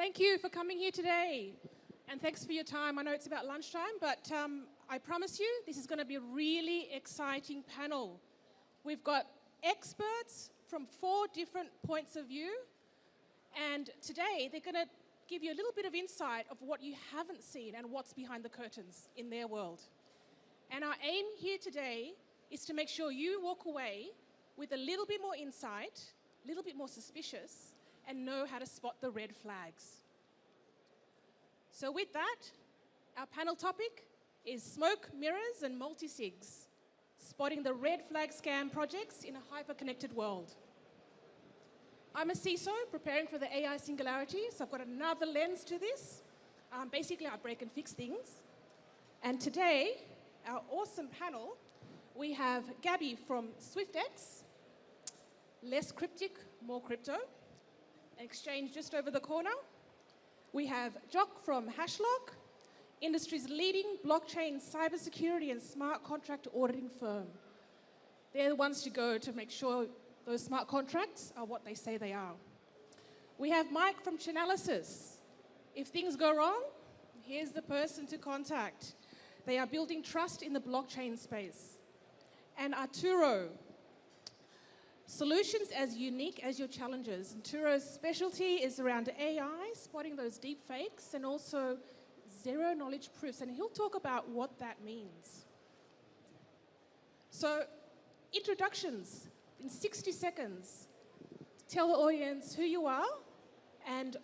Thank you for coming here today. And thanks for your time. I know it's about lunchtime, but I promise you this is going to be a really exciting panel. We've got experts from 4 different points of view. And today they're going to give you a little bit of insight of what you haven't seen and what's behind the curtains in their world. And our aim here today is to make sure you walk away with a little bit more insight, a little bit more suspicious, and know how to spot the red flags. So with that, our panel topic is smoke, mirrors, and multi-sigs, spotting the red flag scam projects in a hyper-connected world. I'm a CISO preparing for the AI singularity, so I've got another lens to this. Basically, I break and fix things. And today, our awesome panel, we have Gabby from Swyftx, less cryptic, more crypto, an exchange just over the corner. We have Jock from Hashlock, industry's leading blockchain cybersecurity and smart contract auditing firm. They're the ones to go to make sure those smart contracts are what they say they are. We have Mike from Chainalysis. If things go wrong, here's the person to contact. They are building trust in the blockchain space. And Arturo, solutions as unique as your challenges. Arturo's specialty is around AI, spotting those deep fakes, and also zero knowledge proofs. And he'll talk about what that means. So, introductions. In 60 seconds, tell the audience who you are and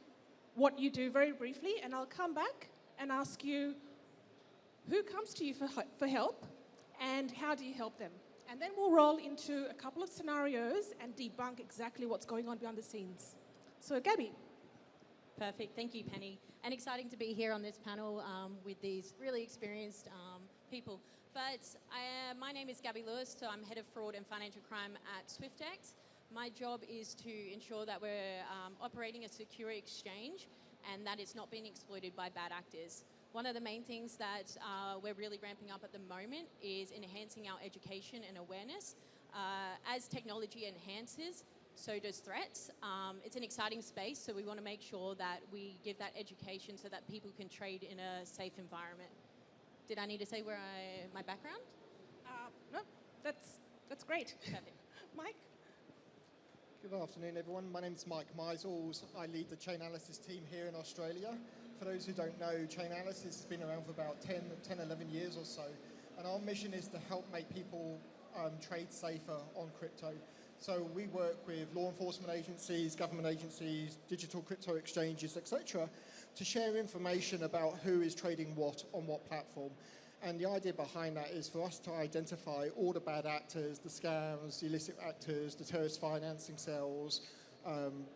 what you do very briefly, and I'll come back and ask you who comes to you for help and how do you help them. And then we'll roll into a couple of scenarios and debunk exactly what's going on behind the scenes. So, Gabby. Perfect. Thank you, Penny. And exciting to be here on this panel with these really experienced people. But my name is Gabby Lewis, so I'm Head of Fraud and Financial Crime at Swyftx. My job is to ensure that we're operating a secure exchange and that it's not being exploited by bad actors. One of the main things that we're really ramping up at the moment is enhancing our education and awareness. As technology enhances, so does threats. It's an exciting space, so we want to make sure that we give that education so that people can trade in a safe environment. Did I need to say my background? No, that's great. Perfect. Mike? Good afternoon, everyone. My name is Mike Meisels. I lead the Chainalysis team here in Australia. For those who don't know, Chainalysis has been around for about 10, 11 years or so. And our mission is to help make people trade safer on crypto. So we work with law enforcement agencies, government agencies, digital crypto exchanges, etc., to share information about who is trading what on what platform. And the idea behind that is for us to identify all the bad actors, the scams, the illicit actors, the terrorist financing cells,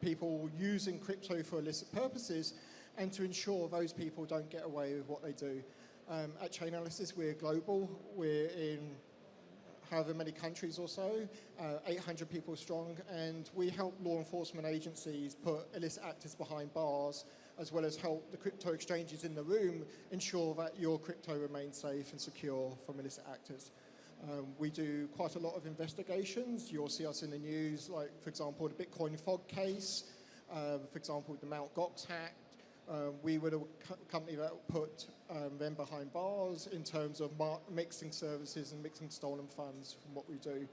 people using crypto for illicit purposes, and to ensure those people don't get away with what they do. At Chainalysis, we're global. We're in however many countries or so, 800 people strong, and we help law enforcement agencies put illicit actors behind bars, as well as help the crypto exchanges in the room ensure that your crypto remains safe and secure from illicit actors. We do quite a lot of investigations. You'll see us in the news, like, for example, the Bitcoin fog case, for example, the Mt. Gox hack. We were the company that put them behind bars in terms of mixing services and mixing stolen funds from what we do.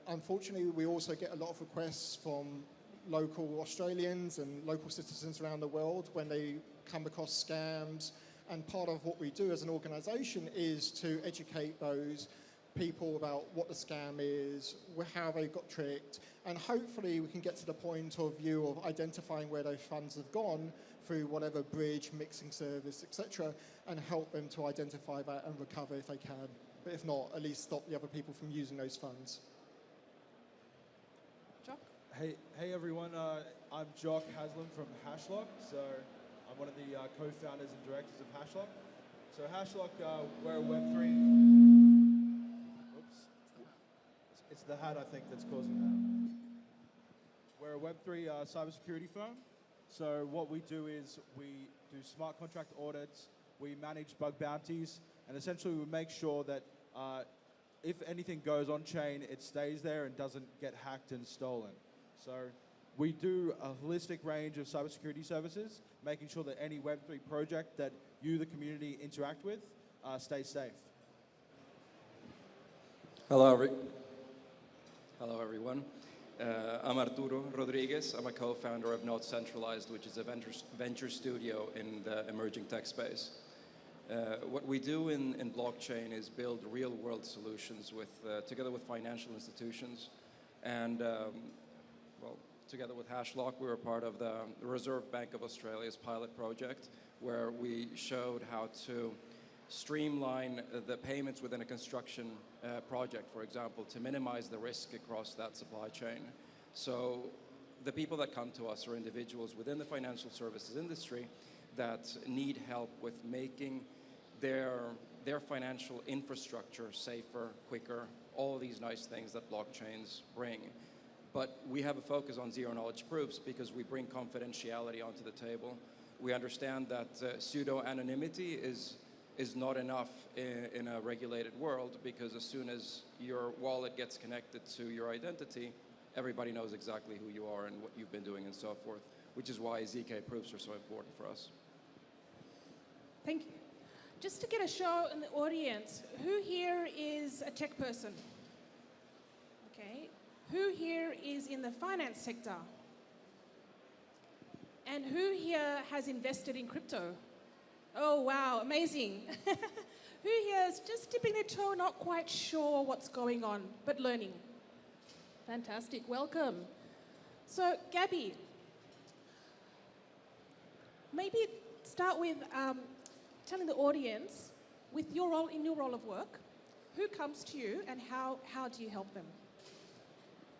Unfortunately, we also get a lot of requests from local Australians and local citizens around the world when they come across scams. And part of what we do as an organisation is to educate those people about what the scam is, how they got tricked, and hopefully we can get to the point of view of identifying where those funds have gone through whatever bridge, mixing service, etc., and help them to identify that and recover if they can. But if not, at least stop the other people from using those funds. Jock? Hey everyone, I'm Jock Haslam from Hashlock. So I'm one of the co-founders and directors of Hashlock. So Hashlock, we're a Web3. It's the hat, I think, that's causing that. We're a Web3 cybersecurity firm. So what we do is we do smart contract audits, we manage bug bounties, and essentially we make sure that if anything goes on chain, it stays there and doesn't get hacked and stolen. So We do a holistic range of cybersecurity services, making sure that any Web3 project that you, the community, interact with stays safe. Hello, everyone. I'm Arturo Rodriguez. I'm a co-founder of NotCentralised, which is a venture studio in the emerging tech space. What we do in blockchain is build real-world solutions together with financial institutions. And, well, together with Hashlock, we were part of the Reserve Bank of Australia's pilot project, where we showed how to streamline the payments within a construction project, for example, to minimize the risk across that supply chain. So the people that come to us are individuals within the financial services industry that need help with making their financial infrastructure safer, quicker, all of these nice things that blockchains bring. But we have a focus on zero-knowledge proofs because we bring confidentiality onto the table. We understand that pseudo-anonymity is not enough in a regulated world, because as soon as your wallet gets connected to your identity, everybody knows exactly who you are and what you've been doing and so forth, which is why ZK proofs are so important for us. Thank you. Just to get a show in the audience, who here is a tech person? Okay. Who here is in the finance sector? And who here has invested in crypto? Oh, wow, amazing. Who here is just dipping their toe, not quite sure what's going on, but learning? Fantastic, welcome. So, Gabby, maybe start with telling the audience, with your role, in your role of work, who comes to you and how do you help them?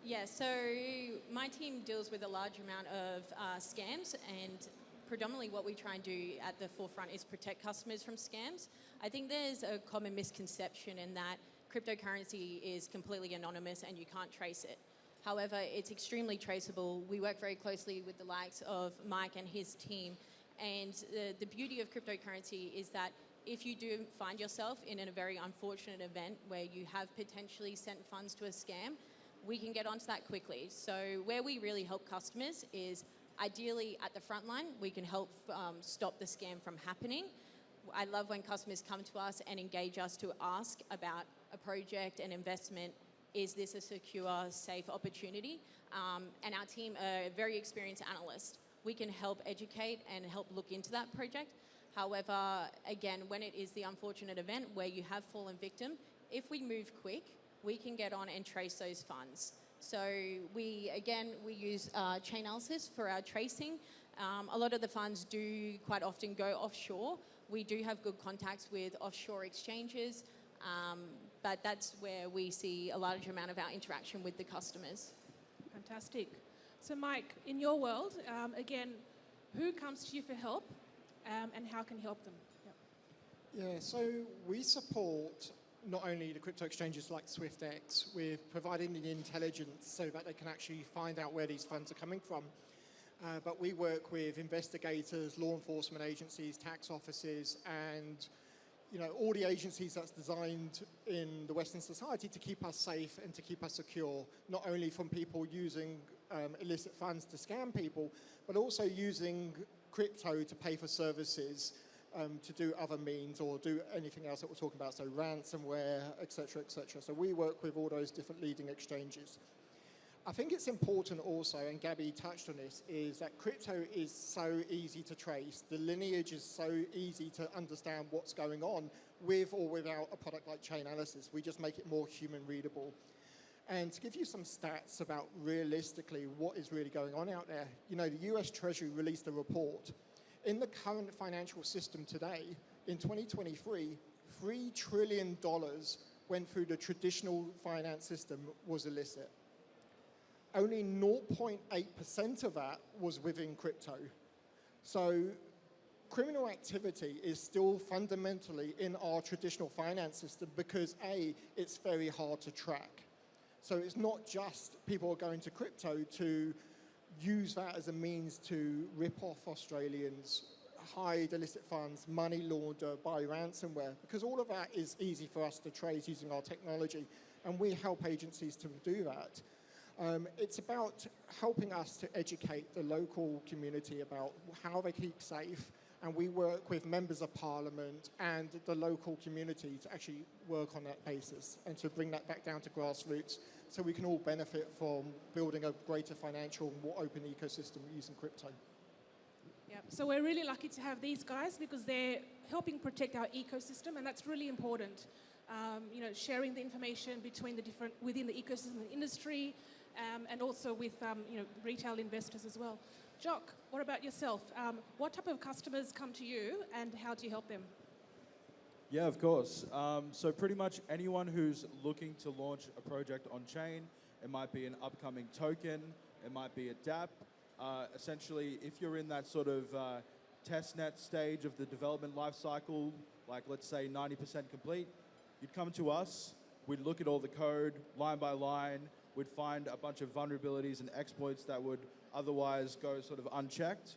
Yeah, so my team deals with a large amount of scams, and predominantly what we try and do at the forefront is protect customers from scams. I think there's a common misconception in that cryptocurrency is completely anonymous and you can't trace it. However, it's extremely traceable. We work very closely with the likes of Mike and his team, and the beauty of cryptocurrency is that if you do find yourself in a very unfortunate event where you have potentially sent funds to a scam, we can get onto that quickly. So where we really help customers is ideally at the front line. We can help stop the scam from happening. I love when customers come to us and engage us to ask about a project, an investment. Is this a secure, safe opportunity? And our team are very experienced analysts. We can help educate and help look into that project. However, again, when it is the unfortunate event where you have fallen victim, if we move quick, we can get on and trace those funds. So we use Chainalysis for our tracing. A lot of the funds do quite often go offshore. We do have good contacts with offshore exchanges, but that's where we see a large amount of our interaction with the customers. Fantastic. So Mike, in your world, again, who comes to you for help and how can you help them? Yep. Yeah, so we support not only the crypto exchanges like Swyftx with providing the intelligence so that they can actually find out where these funds are coming from, but we work with investigators, law enforcement agencies, tax offices, and all the agencies that's designed in the Western society to keep us safe and to keep us secure, not only from people using illicit funds to scam people, but also using crypto to pay for services, to do other means or do anything else that we're talking about, so ransomware, et cetera, et cetera. So we work with all those different leading exchanges. I think it's important also, and Gabby touched on this, is that crypto is so easy to trace. The lineage is so easy to understand what's going on with or without a product like Chainalysis. We just make it more human readable. And to give you some stats about realistically what is really going on out there, the US Treasury released a report. In the current financial system today, in 2023, $3 trillion went through the traditional finance system was illicit. Only 0.8% of that was within crypto. So criminal activity is still fundamentally in our traditional finance system because A, it's very hard to track. So it's not just people are going to crypto to use that as a means to rip off Australians, hide illicit funds, money launder, buy ransomware, because all of that is easy for us to trace using our technology, and we help agencies to do that. It's about helping us to educate the local community about how they keep safe, and we work with members of parliament and the local community to actually work on that basis and to bring that back down to grassroots so we can all benefit from building a greater financial, more open ecosystem using crypto. Yeah, so we're really lucky to have these guys because they're helping protect our ecosystem, and that's really important. Sharing the information between within the ecosystem and industry, and also with retail investors as well. Jock, what about yourself? What type of customers come to you, and how do you help them? Yeah, of course. So pretty much anyone who's looking to launch a project on chain, it might be an upcoming token, it might be a dApp. Essentially, if you're in that sort of testnet stage of the development life cycle, like let's say 90% complete, you'd come to us, we'd look at all the code line by line, we'd find a bunch of vulnerabilities and exploits that would otherwise go sort of unchecked,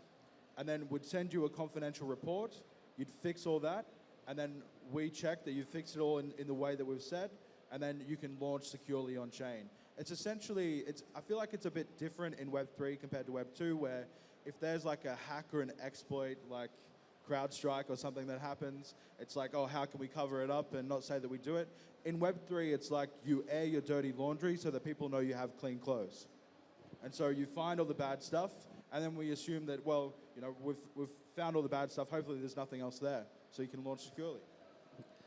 and then we'd send you a confidential report, you'd fix all that, and then we check that you fixed it all in the way that we've said, and then you can launch securely on chain. It's essentially, I feel like it's a bit different in Web3 compared to Web2, where if there's like a hack or an exploit, like CrowdStrike or something that happens, it's like, oh, how can we cover it up and not say that we do it? In Web3, it's like you air your dirty laundry so that people know you have clean clothes. And so you find all the bad stuff, and then we assume that, well, we've found all the bad stuff, hopefully there's nothing else there, so you can launch securely.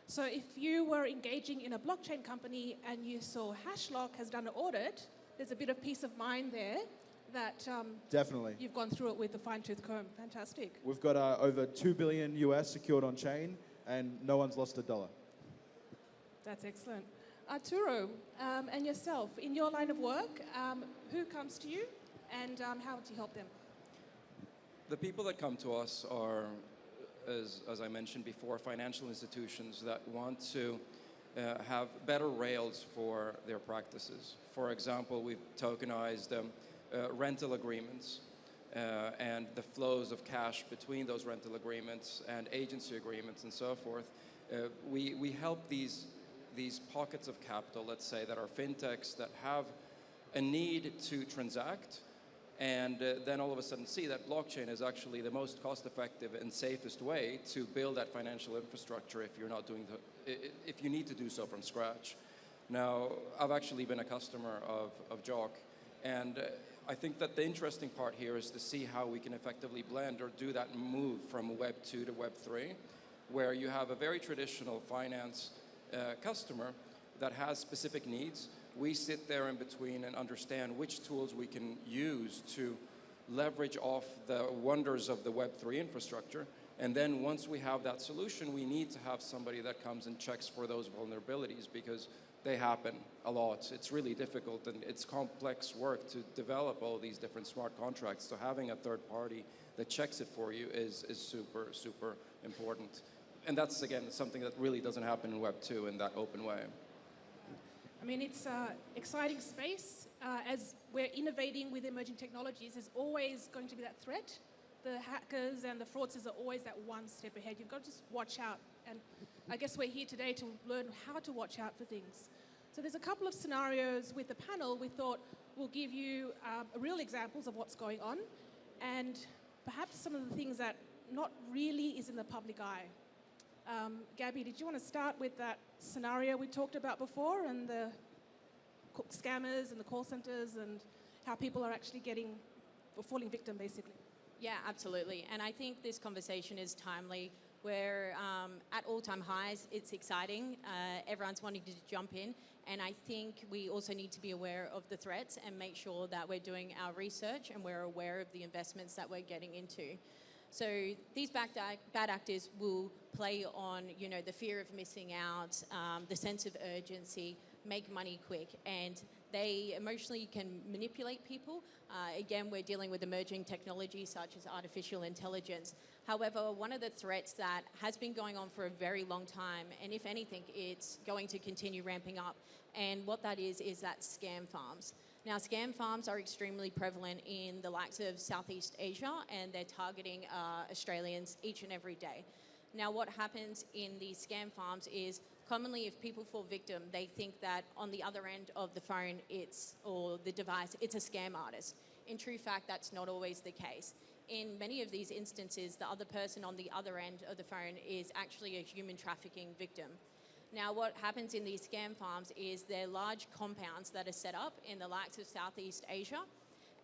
So if you were engaging in a blockchain company and you saw Hashlock has done an audit, there's a bit of peace of mind there that definitely you've gone through it with a fine-tooth comb. Fantastic. We've got over $2 billion US secured on chain, and no one's lost a dollar. That's excellent. Arturo, and yourself, in your line of work, who comes to you and how do you help them? The people that come to us are, as I mentioned before, financial institutions that want to have better rails for their practices. For example, we've tokenized rental agreements and the flows of cash between those rental agreements and agency agreements and so forth. We help these pockets of capital, let's say, that are fintechs that have a need to transact, and then all of a sudden see that blockchain is actually the most cost-effective and safest way to build that financial infrastructure if you're not doing if you need to do so from scratch. Now, I've actually been a customer of Jock, and I think that the interesting part here is to see how we can effectively blend or do that move from Web 2 to Web 3, where you have a very traditional finance customer that has specific needs. We sit there in between and understand which tools we can use to leverage off the wonders of the Web3 infrastructure. And then once we have that solution, we need to have somebody that comes and checks for those vulnerabilities, because they happen a lot. It's really difficult, and it's complex work to develop all these different smart contracts. So having a third party that checks it for you is super, super important. And that's, again, something that really doesn't happen in Web 2 in that open way. I mean, it's an exciting space. As we're innovating with emerging technologies, there's always going to be that threat. The hackers and the fraudsters are always that one step ahead. You've got to just watch out. And I guess we're here today to learn how to watch out for things. So there's a couple of scenarios with the panel. We thought we'll give you real examples of what's going on, and perhaps some of the things that not really is in the public eye. Gabby, did you want to start with that scenario we talked about before, and the scammers and the call centers and how people are actually falling victim, basically? Yeah, absolutely. And I think this conversation is timely. We're at all-time highs. It's exciting. Everyone's wanting to jump in. And I think we also need to be aware of the threats and make sure that we're doing our research and we're aware of the investments that we're getting into. So these bad actors will play on, the fear of missing out, the sense of urgency, make money quick, and they emotionally can manipulate people. Again, we're dealing with emerging technologies such as artificial intelligence. However, one of the threats that has been going on for a very long time, and if anything, it's going to continue ramping up, and what that is that scam farms. Now, scam farms are extremely prevalent in the likes of Southeast Asia, and they're targeting Australians each and every day. Now, what happens in these scam farms is commonly if people fall victim, they think that on the other end of the phone or the device, it's a scam artist. In true fact, that's not always the case. In many of these instances, the other person on the other end of the phone is actually a human trafficking victim. Now, what happens in these scam farms is they're large compounds that are set up in the likes of Southeast Asia,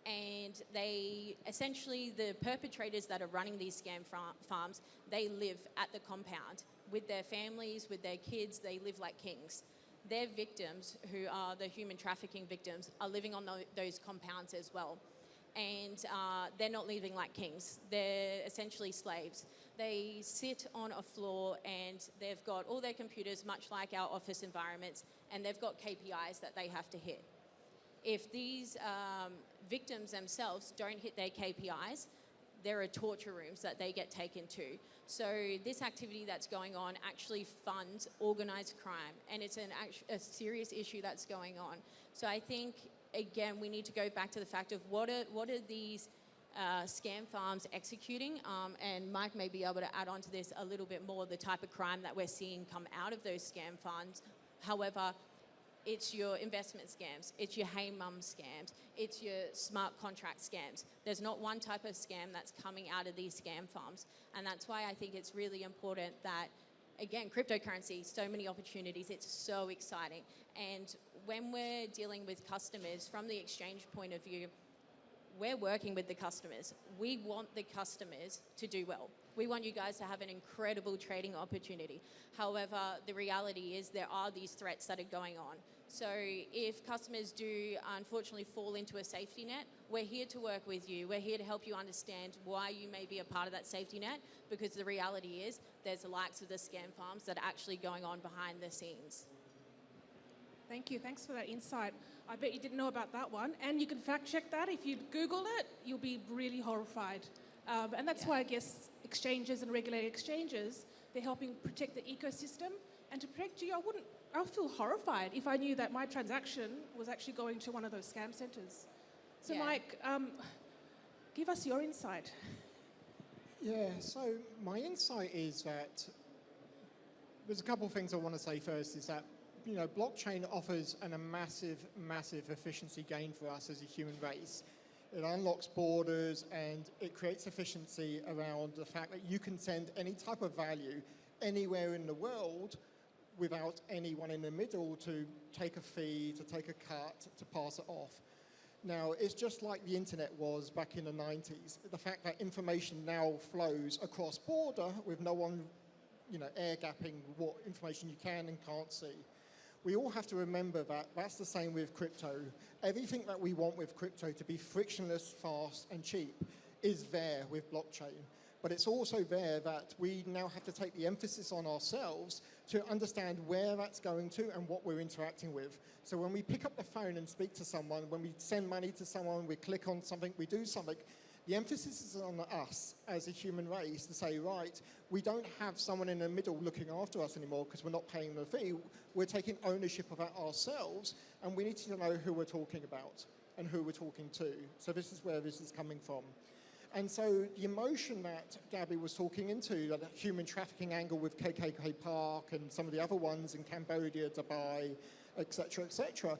and they essentially, the perpetrators that are running these scam farms, they live at the compound with their families, with their kids. They live like kings. Their victims, who are the human trafficking victims, are living on those compounds as well. And they're not living like kings. They're essentially slaves. They sit on a floor and they've got all their computers, much like our office environments, and they've got KPIs that they have to hit. If these victims themselves don't hit their KPIs, there are torture rooms that they get taken to. So this activity that's going on actually funds organised crime, and it's a serious issue that's going on. So I think, again, we need to go back to the fact of what are these scam farms executing, and Mike may be able to add on to this a little bit more, the type of crime that we're seeing come out of those scam funds. However, it's your investment scams, it's your hey mum scams, it's your smart contract scams. There's not one type of scam that's coming out of these scam farms, and that's why I think it's really important that, again, cryptocurrency, so many opportunities, it's so exciting. And when we're dealing with customers from the exchange point of view, we're working with the customers. We want the customers to do well. We want you guys to have an incredible trading opportunity. However, the reality is there are these threats that are going on. So if customers do unfortunately fall into a safety net, we're here to work with you. We're here to help you understand why you may be a part of that safety net, because the reality is there's the likes of the scam farms that are actually going on behind the scenes. Thank you. Thanks for that insight. I bet you didn't know about that one. And you can fact check that. If you Google it, you'll be really horrified. And that's why I guess exchanges and regulated exchanges, they're helping protect the ecosystem. And to protect you, I feel horrified if I knew that my transaction was actually going to one of those scam centers. So Mike, give us your insight. Yeah, so my insight is that there's a couple of things I want to say first, is that blockchain offers a massive, massive efficiency gain for us as a human race. It unlocks borders and it creates efficiency around the fact that you can send any type of value anywhere in the world without anyone in the middle to take a fee, to take a cut, to pass it off. Now, it's just like the internet was back in the 90s. The fact that information now flows across border with no one, air gapping what information you can and can't see. We all have to remember that that's the same with crypto. Everything that we want with crypto to be frictionless, fast, and cheap is there with blockchain. But it's also there that we now have to take the emphasis on ourselves to understand where that's going to and what we're interacting with. So when we pick up the phone and speak to someone, when we send money to someone, we click on something, we do something, the emphasis is on us as a human race to say, right, we don't have someone in the middle looking after us anymore because we're not paying the fee. We're taking ownership of that ourselves, and we need to know who we're talking about and who we're talking to. So this is where this is coming from. And so the emotion that Gabby was talking into, that human trafficking angle with KKK Park and some of the other ones in Cambodia, Dubai, et cetera,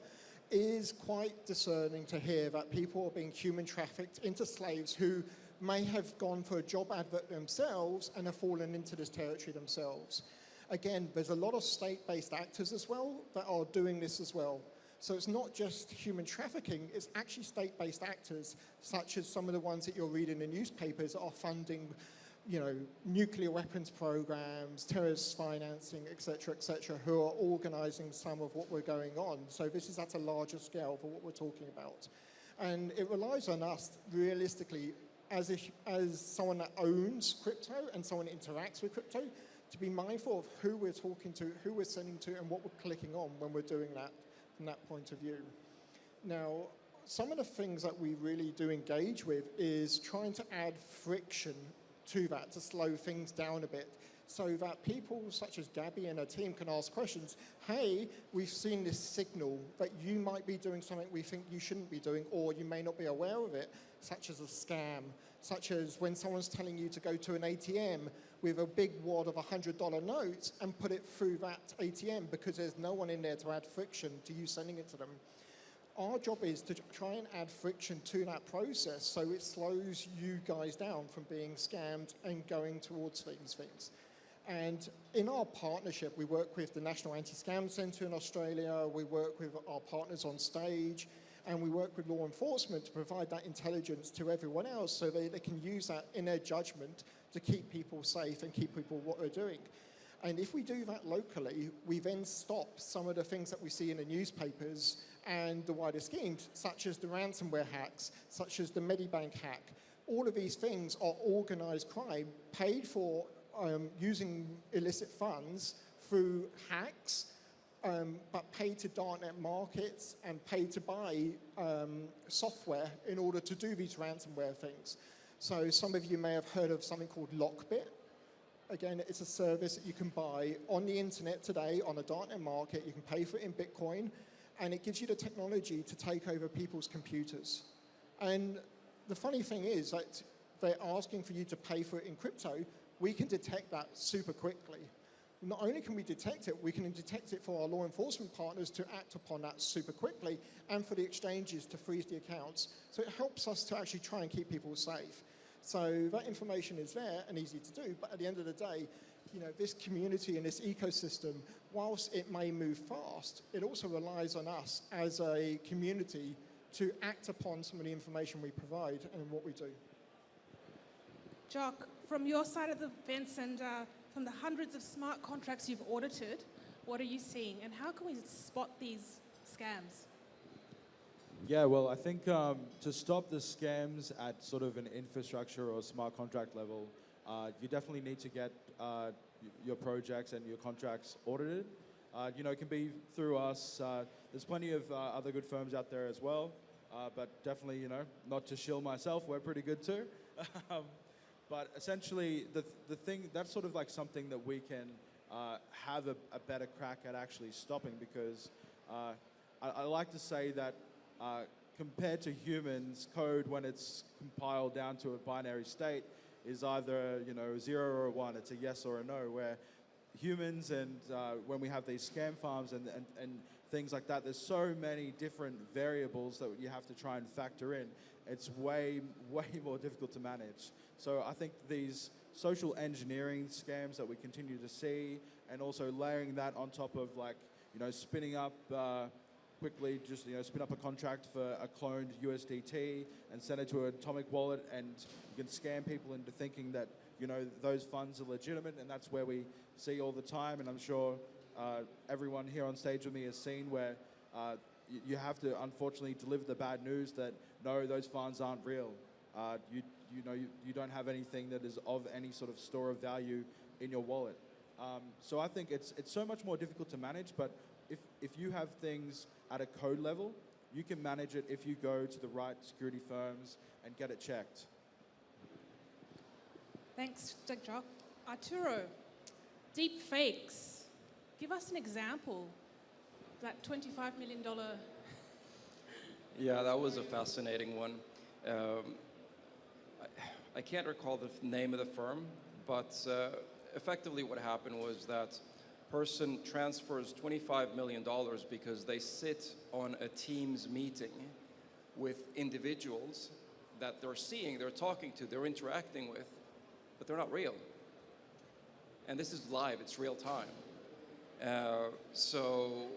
is quite discerning to hear that people are being human trafficked into slaves who may have gone for a job advert themselves and have fallen into this territory themselves. Again, there's a lot of state-based actors as well that are doing this as well. So it's not just human trafficking, it's actually state-based actors, such as some of the ones that you'll read in the newspapers that are funding, nuclear weapons programs, terrorist financing, et cetera, who are organizing some of what we're going on. So this is at a larger scale for what we're talking about. And it relies on us, realistically, as someone that owns crypto and someone that interacts with crypto, to be mindful of who we're talking to, who we're sending to, and what we're clicking on when we're doing that from that point of view. Now, some of the things that we really do engage with is trying to add friction to that, to slow things down a bit, so that people such as Gabby and her team can ask questions. Hey, we've seen this signal that you might be doing something we think you shouldn't be doing, or you may not be aware of it, such as a scam, such as when someone's telling you to go to an ATM with a big wad of $100 notes and put it through that ATM because there's no one in there to add friction to you sending it to them. Our job is to try and add friction to that process so it slows you guys down from being scammed and going towards these things. And in our partnership, we work with the National Anti-Scam Centre in Australia, we work with our partners on stage, and we work with law enforcement to provide that intelligence to everyone else so they can use that in their judgment to keep people safe and keep people what they're doing. And if we do that locally, we then stop some of the things that we see in the newspapers and the wider schemes, such as the ransomware hacks, such as the Medibank hack. All of these things are organized crime paid for using illicit funds through hacks, but paid to darknet markets and paid to buy software in order to do these ransomware things. So some of you may have heard of something called Lockbit. Again, it's a service that you can buy on the internet today on a darknet market. You can pay for it in Bitcoin, and it gives you the technology to take over people's computers. And the funny thing is that they're asking for you to pay for it in crypto. We can detect that super quickly. Not only can we detect it, we can detect it for our law enforcement partners to act upon that super quickly, and for the exchanges to freeze the accounts. So it helps us to actually try and keep people safe. So that information is there and easy to do, but at the end of the day, you know, this community and this ecosystem, whilst it may move fast, it also relies on us as a community to act upon some of the information we provide and what we do. Jock, from your side of the fence and from the hundreds of smart contracts you've audited, what are you seeing, and how can we spot these scams? Yeah, well, I think to stop the scams at sort of an infrastructure or smart contract level, you definitely need to get your projects and your contracts audited. You know, it can be through us. There's plenty of other good firms out there as well, but definitely, you know, not to shill myself, we're pretty good too. But essentially, the thing, that's sort of like something that we can have a better crack at actually stopping, because I like to say that compared to humans, code, when it's compiled down to a binary state, is either, you know, 0 or a 1. It's a yes or a no. Where humans and when we have these scam farms and things like that, there's so many different variables that you have to try and factor in. It's way more difficult to manage. So I think these social engineering scams that we continue to see, and also layering that on top of, like, you know, spinning up quickly, just, you know, spin up a contract for a cloned USDT and send it to an atomic wallet, and you can scam people into thinking that, you know, those funds are legitimate, and that's where we see all the time. And I'm sure everyone here on stage with me has seen where you have to unfortunately deliver the bad news that no, those funds aren't real. You know, you don't have anything that is of any sort of store of value in your wallet. So I think it's so much more difficult to manage, but if you have things at a code level, you can manage it if you go to the right security firms and get it checked. Thanks, Jock. Arturo, deep fakes. Give us an example. That $25 million. Yeah, that was a fascinating one. I can't recall the name of the firm, but effectively what happened was that person transfers $25 million because they sit on a Teams meeting with individuals that they're seeing, they're talking to, they're interacting with, but they're not real. And this is live, it's real time. So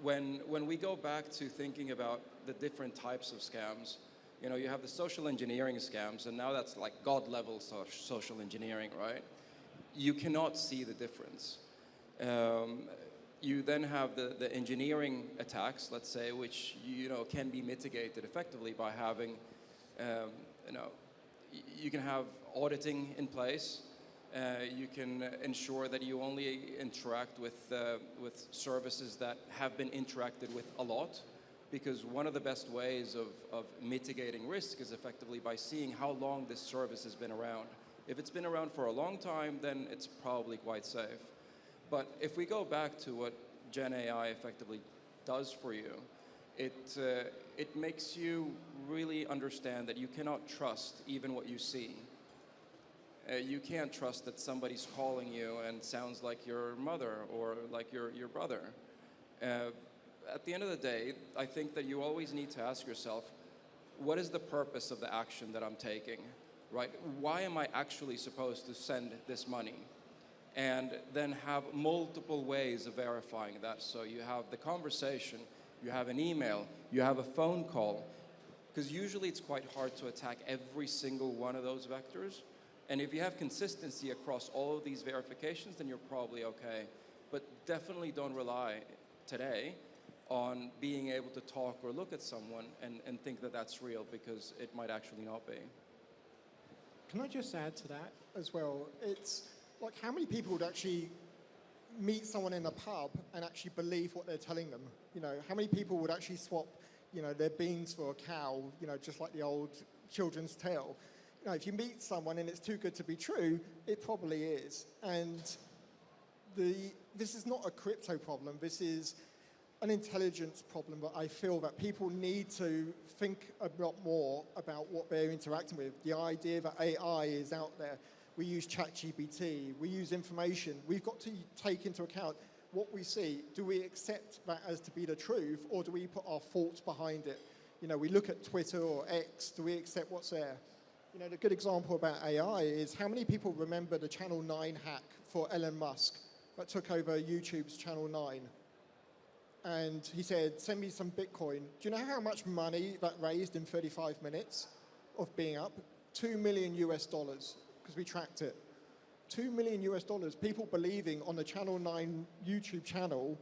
when we go back to thinking about the different types of scams, you know, you have the social engineering scams, and now that's like God-level social engineering, right? You cannot see the difference. You then have the engineering attacks, let's say, which, you know, can be mitigated effectively by having, you know, you can have auditing in place. You can ensure that you only interact with services that have been interacted with a lot, because one of the best ways of mitigating risk is effectively by seeing how long this service has been around If it's been around for a long time, then it's probably quite safe. But if we go back to what Gen AI effectively does for you, it makes you really understand that you cannot trust even what you see. You can't trust that somebody's calling you and sounds like your mother or like your brother. At the end of the day, I think that you always need to ask yourself, what is the purpose of the action that I'm taking, right? Why am I actually supposed to send this money? And then have multiple ways of verifying that. So you have the conversation, you have an email, you have a phone call, because usually it's quite hard to attack every single one of those vectors. And if you have consistency across all of these verifications, then you're probably okay. But definitely don't rely today on being able to talk or look at someone and think that that's real, because it might actually not be. Can I just add to that as well? It's like, how many people would actually meet someone in a pub and actually believe what they're telling them? You know, how many people would actually swap, you know, their beans for a cow, you know, just like the old children's tale? You know, if you meet someone and it's too good to be true, it probably is. And this is not a crypto problem. This is an intelligence problem that I feel that people need to think a lot more about what they're interacting with. The idea that AI is out there. We use ChatGPT, we use information. We've got to take into account what we see. Do we accept that as to be the truth, or do we put our thoughts behind it? You know, we look at Twitter or X, do we accept what's there? You know, the good example about AI is, how many people remember the Channel 9 hack for Elon Musk that took over YouTube's Channel 9? And he said, send me some Bitcoin. Do you know how much money that raised in 35 minutes of being up? $2 million US, because we tracked it. $2 million US, people believing on the Channel 9 YouTube channel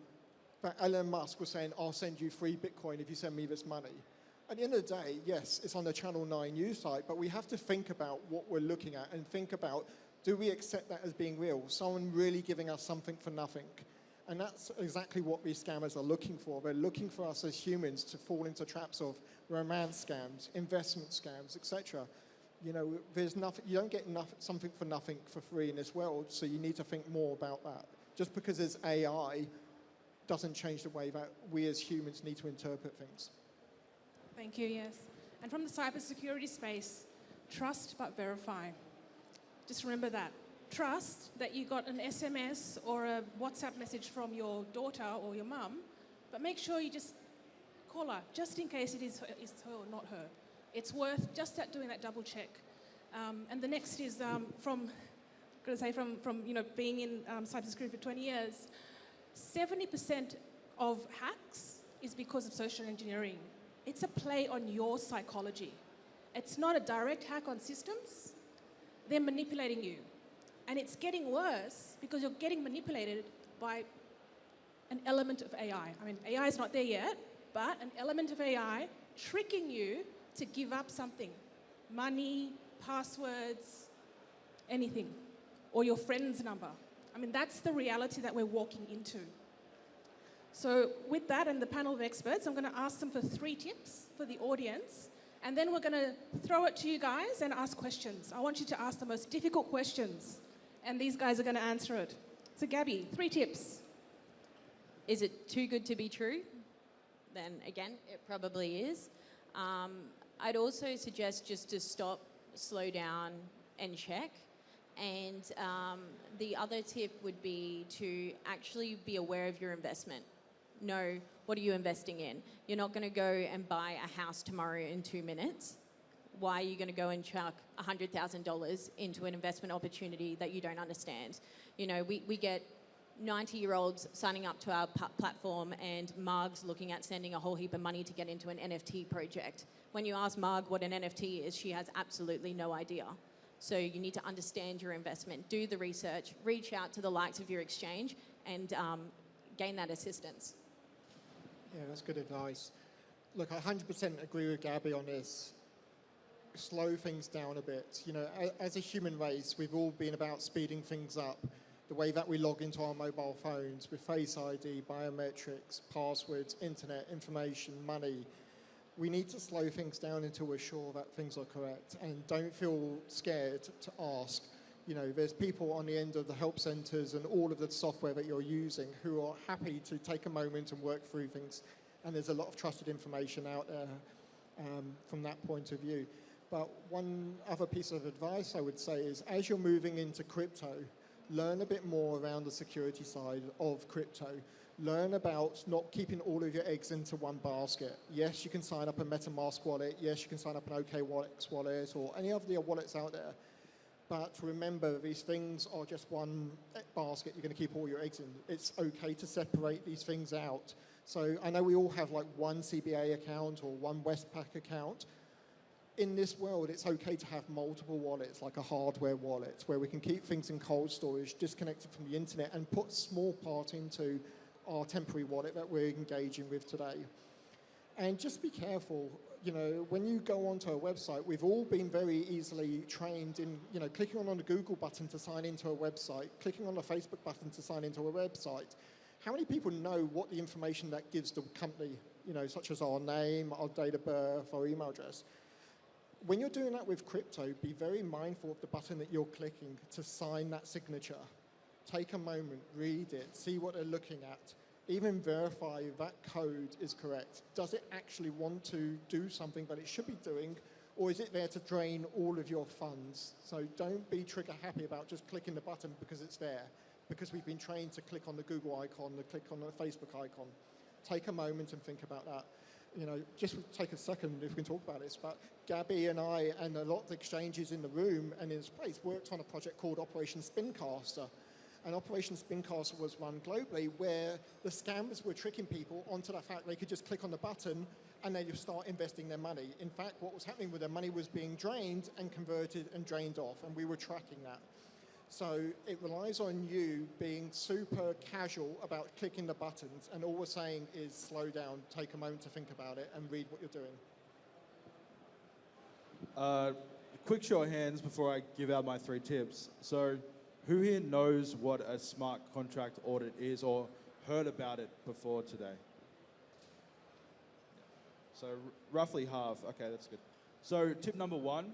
that Elon Musk was saying, I'll send you free Bitcoin if you send me this money. At the end of the day, yes, it's on the Channel 9 news site, but we have to think about what we're looking at and think about, do we accept that as being real? Someone really giving us something for nothing. And that's exactly what these scammers are looking for. They're looking for us as humans to fall into traps of romance scams, investment scams, etc. You know, there's nothing, you don't get something for nothing for free in this world, so you need to think more about that. Just because there's AI doesn't change the way that we as humans need to interpret things. Thank you, yes. And from the cybersecurity space, trust but verify. Just remember that. Trust that you got an SMS or a WhatsApp message from your daughter or your mum, but make sure you just call her, just in case it is her or not her. It's worth just doing that double check. And the next is from you know, being in cybersecurity for 20 years, 70% of hacks is because of social engineering. It's a play on your psychology. It's not a direct hack on systems. They're manipulating you. And it's getting worse because you're getting manipulated by an element of AI. I mean, AI is not there yet, but an element of AI tricking you to give up something. Money, passwords, anything. Or your friend's number. I mean, that's the reality that we're walking into. So with that and the panel of experts, I'm going to ask them for 3 tips for the audience. And then we're going to throw it to you guys and ask questions. I want you to ask the most difficult questions. And these guys are going to answer it. So Gabby, 3 tips. Is it too good to be true? Then again, it probably is. I'd also suggest just to stop, slow down, and check. And the other tip would be to actually be aware of your investment. Know, what are you investing in? You're not going to go and buy a house tomorrow in 2 minutes. Why are you going to go and chuck $100,000 into an investment opportunity that you don't understand? You know, we get 90-year-olds signing up to our platform and Marg's looking at sending a whole heap of money to get into an NFT project. When you ask Marg what an NFT is, she has absolutely no idea. So you need to understand your investment, do the research, reach out to the likes of your exchange and gain that assistance. Yeah, that's good advice. Look, I 100% agree with Gabby on this. Slow things down a bit. You know, as a human race, we've all been about speeding things up. The way that we log into our mobile phones with Face ID, biometrics, passwords, internet, information, money. We need to slow things down until we're sure that things are correct, and don't feel scared to ask. You know, there's people on the end of the help centers and all of the software that you're using who are happy to take a moment and work through things, and there's a lot of trusted information out there from that point of view. But one other piece of advice I would say is, as you're moving into crypto, learn a bit more around the security side of crypto. Learn about not keeping all of your eggs into one basket. Yes, you can sign up a MetaMask wallet. Yes, you can sign up an OKX wallet or any of the wallets out there. But remember, these things are just one basket you're going to keep all your eggs in. It's okay to separate these things out. So I know we all have like one CBA account or one Westpac account. In this world, it's okay to have multiple wallets, like a hardware wallet, where we can keep things in cold storage, disconnected from the internet, and put a small part into our temporary wallet that we're engaging with today. And just be careful, you know, when you go onto a website, we've all been very easily trained in, you know, clicking on the Google button to sign into a website, clicking on the Facebook button to sign into a website. How many people know what the information that gives the company, you know, such as our name, our date of birth, our email address? When you're doing that with crypto, be very mindful of the button that you're clicking to sign that signature. Take a moment, read it, see what they're looking at. Even verify that code is correct. Does it actually want to do something that it should be doing, or is it there to drain all of your funds? So don't be trigger happy about just clicking the button because it's there, because we've been trained to click on the Google icon, to click on the Facebook icon. Take a moment and think about that. You know, just take a second if we can talk about this, but Gabby and I and a lot of the exchanges in the room and in this place worked on a project called Operation Spincaster. And Operation Spincaster was run globally, where the scammers were tricking people onto the fact they could just click on the button and they just start investing their money. In fact, what was happening with their money was being drained and converted and drained off, and we were tracking that. So it relies on you being super casual about clicking the buttons, and all we're saying is slow down, take a moment to think about it, and read what you're doing. Quick show of hands before I give out my 3 tips. So who here knows what a smart contract audit is or heard about it before today? So roughly half. Okay, that's good. So tip number 1,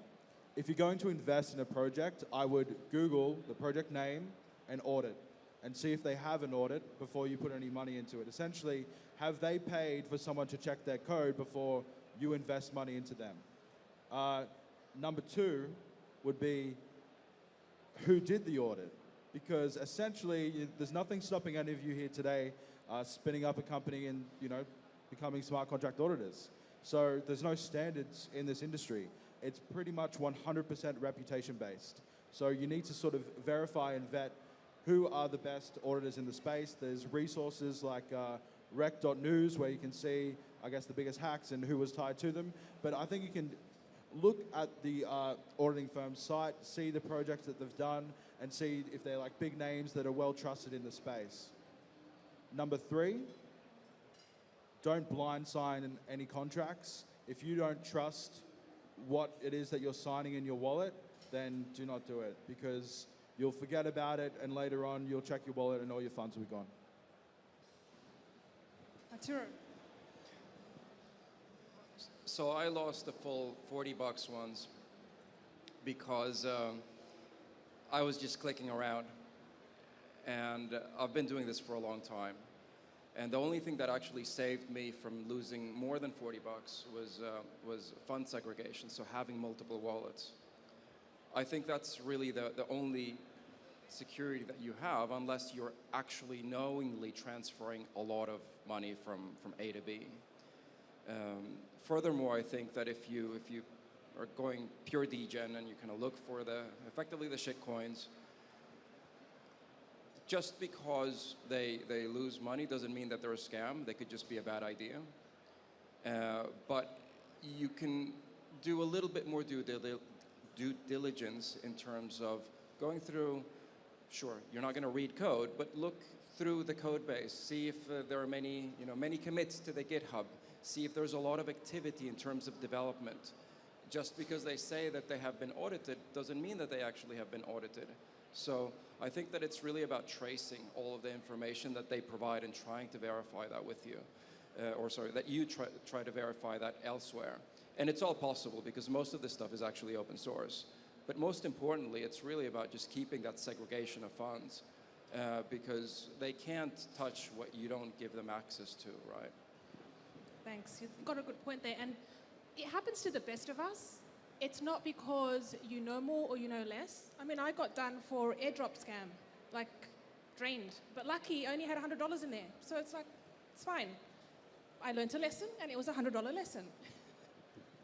if you're going to invest in a project, I would Google the project name and audit and see if they have an audit before you put any money into it. Essentially, have they paid for someone to check their code before you invest money into them? Number 2 would be, who did the audit? Because essentially, there's nothing stopping any of you here today spinning up a company and, you know, becoming smart contract auditors. So there's no standards in this industry. It's pretty much 100% reputation based. So you need to sort of verify and vet who are the best auditors in the space. There's resources like rec.news where you can see, I guess, the biggest hacks and who was tied to them. But I think you can look at the auditing firm's site, see the projects that they've done, and see if they're like big names that are well trusted in the space. Number 3, don't blind sign any contracts. If you don't trust what it is that you're signing in your wallet, then do not do it, because you'll forget about it, and later on you'll check your wallet and all your funds will be gone. Arturo. So I lost the full $40 once because I was just clicking around, and I've been doing this for a long time. And the only thing that actually saved me from losing more than $40 was fund segregation, so having multiple wallets. I think that's really the only security that you have, unless you're actually knowingly transferring a lot of money from A to B. Furthermore, I think that if you are going pure degen and you kind of look for effectively the shit coins, just because they lose money doesn't mean that they're a scam. They could just be a bad idea. But you can do a little bit more due diligence in terms of going through, sure, you're not going to read code, but look through the code base. See if there are many commits to the GitHub. See if there's a lot of activity in terms of development. Just because they say that they have been audited doesn't mean that they actually have been audited. So I think that it's really about tracing all of the information that they provide and trying to verify that with you. that you try to verify that elsewhere. And it's all possible because most of this stuff is actually open source. But most importantly, it's really about just keeping that segregation of funds because they can't touch what you don't give them access to, right? Thanks. You've got a good point there. And it happens to the best of us. It's not because you know more or you know less. I mean, I got done for airdrop scam, like drained. But lucky, I only had $100 in there. So it's like, it's fine. I learned a lesson and it was a $100 lesson.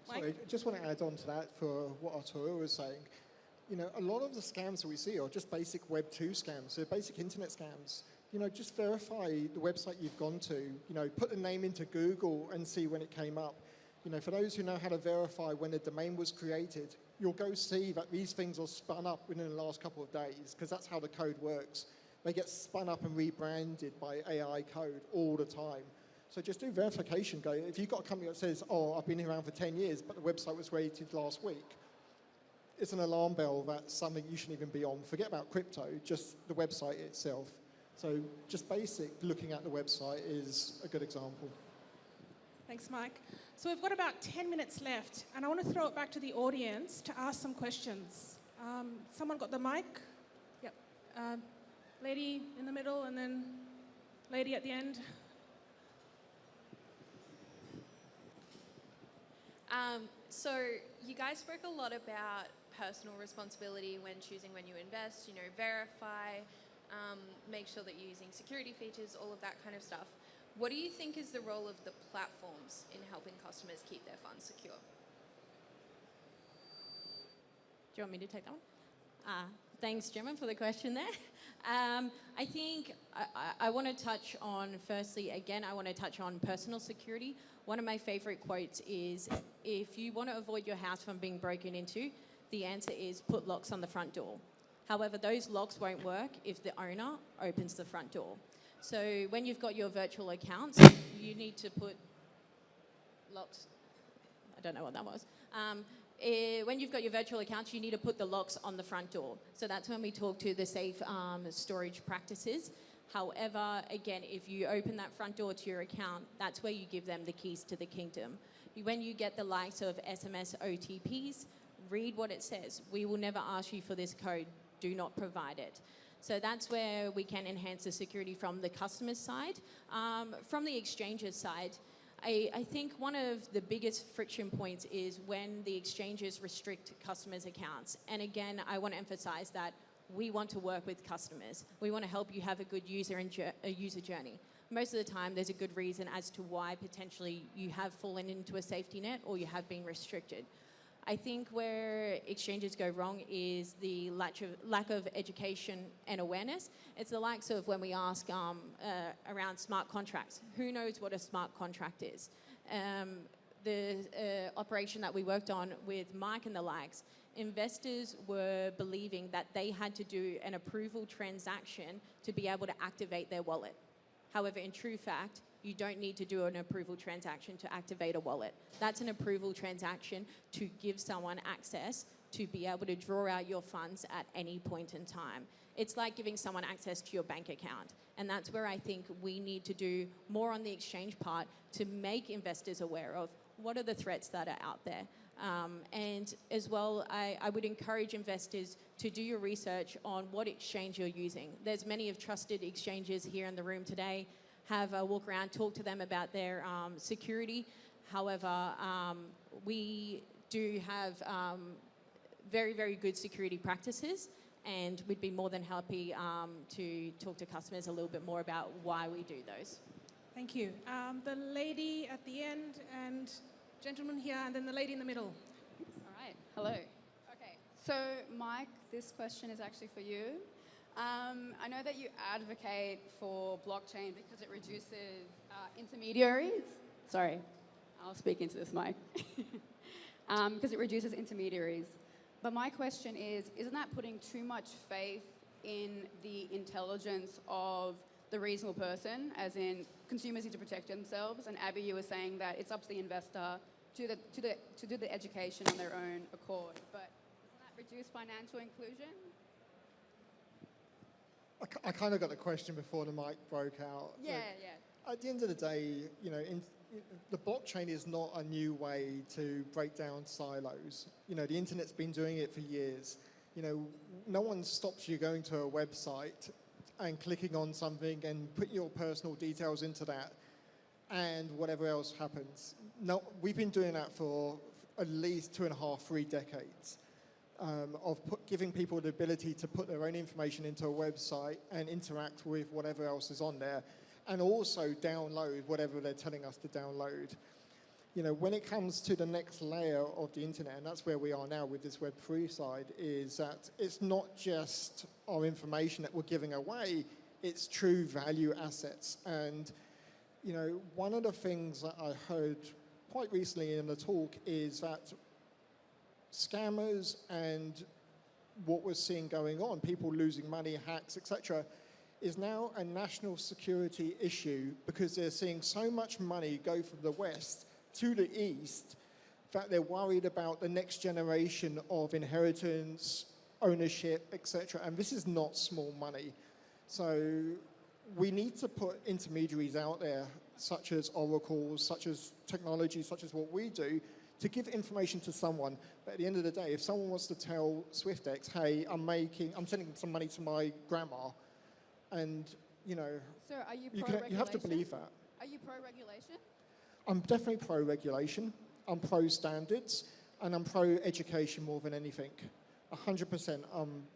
Sorry, I just want to add on to that for what Arturo was saying. You know, a lot of the scams that we see are just basic Web 2 scams, so basic internet scams. You know, just verify the website you've gone to. You know, put the name into Google and see when it came up. You know, for those who know how to verify when the domain was created, you'll go see that these things are spun up within the last couple of days, because that's how the code works. They get spun up and rebranded by AI code all the time. So just do verification. Go. If you've got a company that says, oh, I've been around for 10 years, but the website was created last week, it's an alarm bell that's something you shouldn't even be on. Forget about crypto, just the website itself. So just basic looking at the website is a good example. Thanks, Mike. So we've got about 10 minutes left, and I want to throw it back to the audience to ask some questions. Someone got the mic? Yep. Lady in the middle, and then lady at the end. So you guys spoke a lot about personal responsibility when choosing when you invest, you know, verify, make sure that you're using security features, all of that kind of stuff. What do you think is the role of the platforms in helping customers keep their funds secure? Do you want me to take that one? Thanks, Gemma, for the question there. I think I want to touch on, firstly, again, I want to touch on personal security. One of my favorite quotes is, if you want to avoid your house from being broken into, the answer is put locks on the front door. However, those locks won't work if the owner opens the front door. So when you've got your virtual accounts, you need to put locks. I don't know what that was. When you've got your virtual accounts, you need to put the locks on the front door. So that's when we talk to the safe storage practices. However, again, if you open that front door to your account, that's where you give them the keys to the kingdom. When you get the likes of SMS OTPs, read what it says. We will never ask you for this code. Do not provide it. So that's where we can enhance the security from the customer's side. From the exchanger's side, I think one of the biggest friction points is when the exchanges restrict customers' accounts. And again, I want to emphasize that we want to work with customers. We want to help you have a good user journey. Most of the time, there's a good reason as to why potentially you have fallen into a safety net or you have been restricted. I think where exchanges go wrong is the lack of education and awareness. It's the likes of when we ask around smart contracts. Who knows what a smart contract is? The operation that we worked on with Mike and the likes, investors were believing that they had to do an approval transaction to be able to activate their wallet. However, in true fact, you don't need to do an approval transaction to activate a wallet. That's an approval transaction to give someone access to be able to draw out your funds at any point in time. It's like giving someone access to your bank account. And that's where I think we need to do more on the exchange part to make investors aware of what are the threats that are out there. And as well, I would encourage investors to do your research on what exchange you're using. There's many of trusted exchanges here in the room today. Have a walk around, talk to them about their security. However, we do have very, very good security practices, and we'd be more than happy to talk to customers a little bit more about why we do those. Thank you. The lady at the end, and gentleman here, and then the lady in the middle. All right. Hello. Okay. So, Mike, this question is actually for you. I know that you advocate for blockchain because it reduces intermediaries. Sorry, I'll speak into this mic. Because it reduces intermediaries. But my question is, isn't that putting too much faith in the intelligence of the reasonable person, as in consumers need to protect themselves? And Abby, you were saying that it's up to the investor to do the education on their own accord. But doesn't that reduce financial inclusion? I kind of got the question before the mic broke out. Yeah. At the end of the day, you know, the blockchain is not a new way to break down silos. You know, the internet's been doing it for years. You know, no one stops you going to a website and clicking on something and put your personal details into that and whatever else happens. No, we've been doing that for at least 2.5, 3 decades. Of giving people the ability to put their own information into a website and interact with whatever else is on there, and also download whatever they're telling us to download. You know, when it comes to the next layer of the internet, and that's where we are now with this Web3 side, is that it's not just our information that we're giving away, it's true value assets. And, you know, one of the things that I heard quite recently in the talk is that scammers and what we're seeing going on, people losing money, hacks, etc., is now a national security issue because they're seeing so much money go from the West to the East that they're worried about the next generation of inheritance, ownership, etc. And this is not small money. So we need to put intermediaries out there, such as oracles, such as technology, such as what we do, to give information to someone. But at the end of the day, if someone wants to tell Swyftx, hey, I'm sending some money to my grandma, and, you know, So are you you have to believe that. Are you pro-regulation? I'm definitely pro-regulation, I'm pro-standards, and I'm pro-education more than anything. 100%,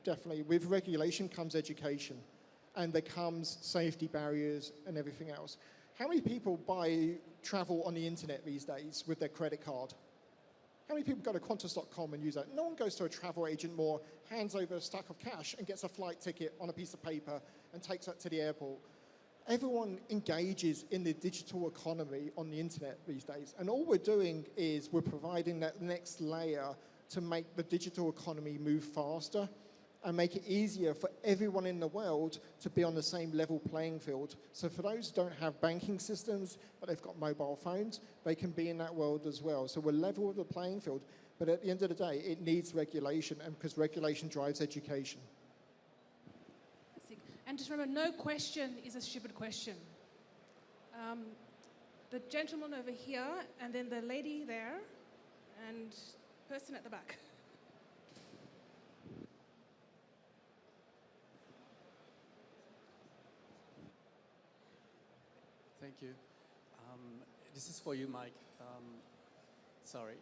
definitely. With regulation comes education, and there comes safety barriers and everything else. How many people buy travel on the internet these days with their credit card? How many people go to Qantas.com and use that? No one goes to a travel agent more, hands over a stack of cash and gets a flight ticket on a piece of paper and takes that to the airport. Everyone engages in the digital economy on the internet these days. And all we're doing is we're providing that next layer to make the digital economy move faster and make it easier for everyone in the world to be on the same level playing field. So for those who don't have banking systems, but they've got mobile phones, they can be in that world as well. So we're level with the playing field, but at the end of the day, it needs regulation, and because regulation drives education. And just remember, no question is a stupid question. The gentleman over here, and then the lady there, and person at the back. Thank you. This is for you, Mike. Sorry.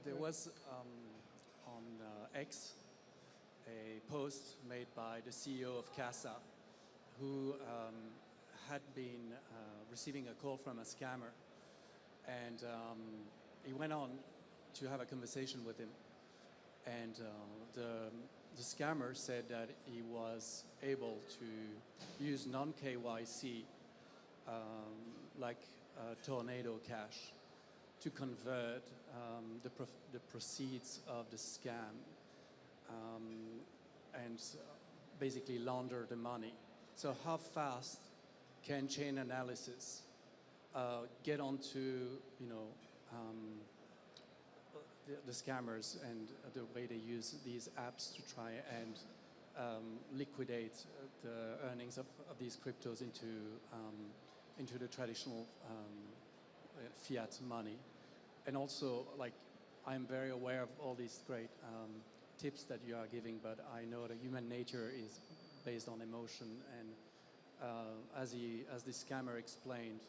There was on X a post made by the CEO of Casa who had been receiving a call from a scammer, and he went on to have a conversation with him, and the scammer said that he was able to use non-KYC like Tornado Cash to convert the proceeds of the scam and basically launder the money. So how fast can Chainalysis get onto, you know, the scammers and the way they use these apps to try and liquidate the earnings of these cryptos into the traditional fiat money? And also, like, I'm very aware of all these great tips that you are giving, but I know that human nature is based on emotion, and as the scammer explained,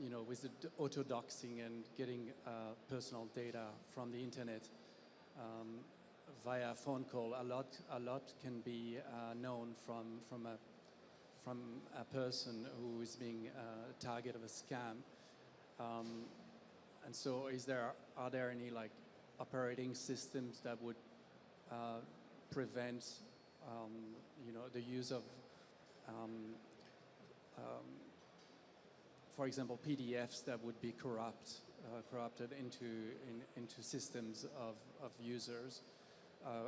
you know, with the auto-doxing and getting personal data from the internet via phone call, a lot can be known from a person who is being a target of a scam. And so are there any like operating systems that would prevent you know, the use of for example, PDFs that would be corrupted into systems of users?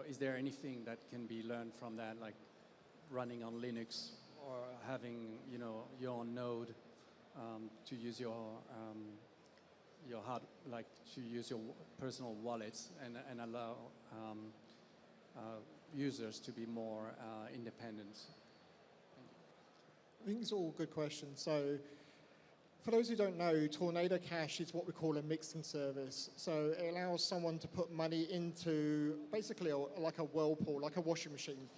Is there anything that can be learned from that, like running on Linux or having, you know, your own node to use your like to use your personal wallets and allow users to be more independent? I think it's all good questions. So for those who don't know, Tornado Cash is what we call a mixing service. So it allows someone to put money into basically like a whirlpool, like a washing machine.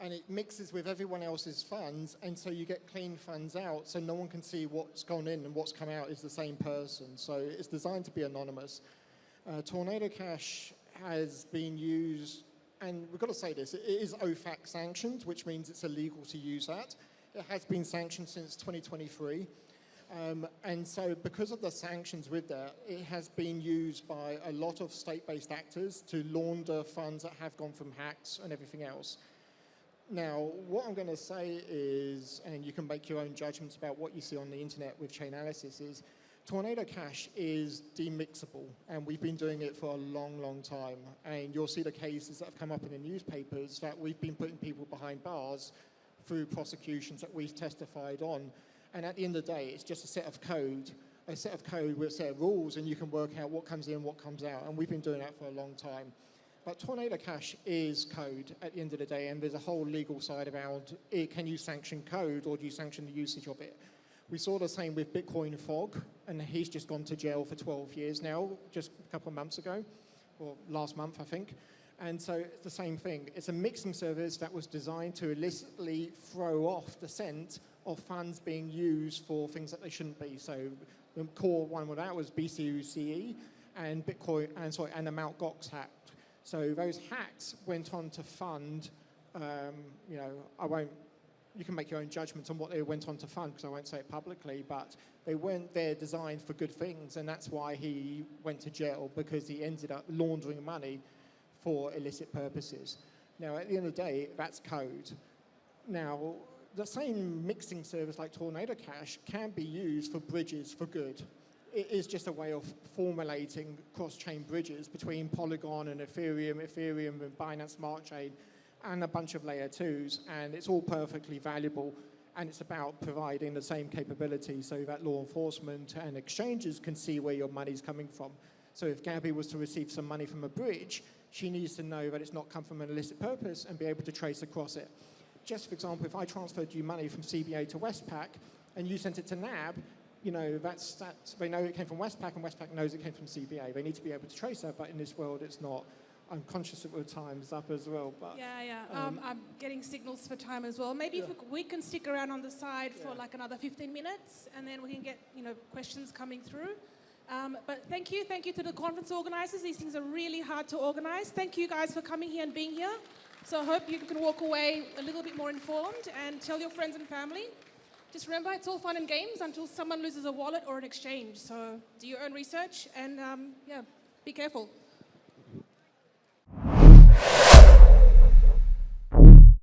And it mixes with everyone else's funds, and so you get clean funds out, so no one can see what's gone in and what's come out is the same person. So it's designed to be anonymous. Tornado Cash has been used, and we've got to say this, it is OFAC sanctioned, which means it's illegal to use that. It has been sanctioned since 2023. And so because of the sanctions with that, it has been used by a lot of state-based actors to launder funds that have gone from hacks and everything else. Now, what I'm going to say is, and you can make your own judgments about what you see on the internet with Chainalysis, is Tornado Cash is demixable, and we've been doing it for a long, long time. And you'll see the cases that have come up in the newspapers that we've been putting people behind bars through prosecutions that we've testified on. And at the end of the day, it's just a set of code with a set of rules, and you can work out what comes in, what comes out. And we've been doing that for a long time. But Tornado Cash is code at the end of the day, and there's a whole legal side around it. Can you sanction code, or do you sanction the usage of it? We saw the same with Bitcoin Fog, and he's just gone to jail for 12 years now, just a couple of months ago, or last month, I think. And so it's the same thing. It's a mixing service that was designed to illicitly throw off the scent of funds being used for things that they shouldn't be. So the core one with that was BCUCE and Bitcoin, and the Mt. Gox hack. So those hacks went on to fund, you can make your own judgments on what they went on to fund, because I won't say it publicly, but they weren't there designed for good things, and that's why he went to jail, because he ended up laundering money for illicit purposes. Now, at the end of the day, that's code. Now, the same mixing service like Tornado Cash can be used for bridges for good. It is just a way of formulating cross-chain bridges between Polygon and Ethereum and Binance Smart Chain, and a bunch of layer 2s, and it's all perfectly valuable, and it's about providing the same capability so that law enforcement and exchanges can see where your money's coming from. So if Gabby was to receive some money from a bridge, she needs to know that it's not come from an illicit purpose and be able to trace across it. Just for example, if I transferred you money from CBA to Westpac and you sent it to NAB, they know it came from Westpac, and Westpac knows it came from CBA. They need to be able to trace that, but in this world, it's not. I'm conscious that time's up as well. But I'm getting signals for time as well. Maybe if we can stick around on the side for like another 15 minutes, and then we can get questions coming through. But thank you to the conference organizers. These things are really hard to organize. Thank you guys for coming here and being here. So I hope you can walk away a little bit more informed and tell your friends and family. Just remember, it's all fun and games until someone loses a wallet or an exchange. So do your own research and be careful.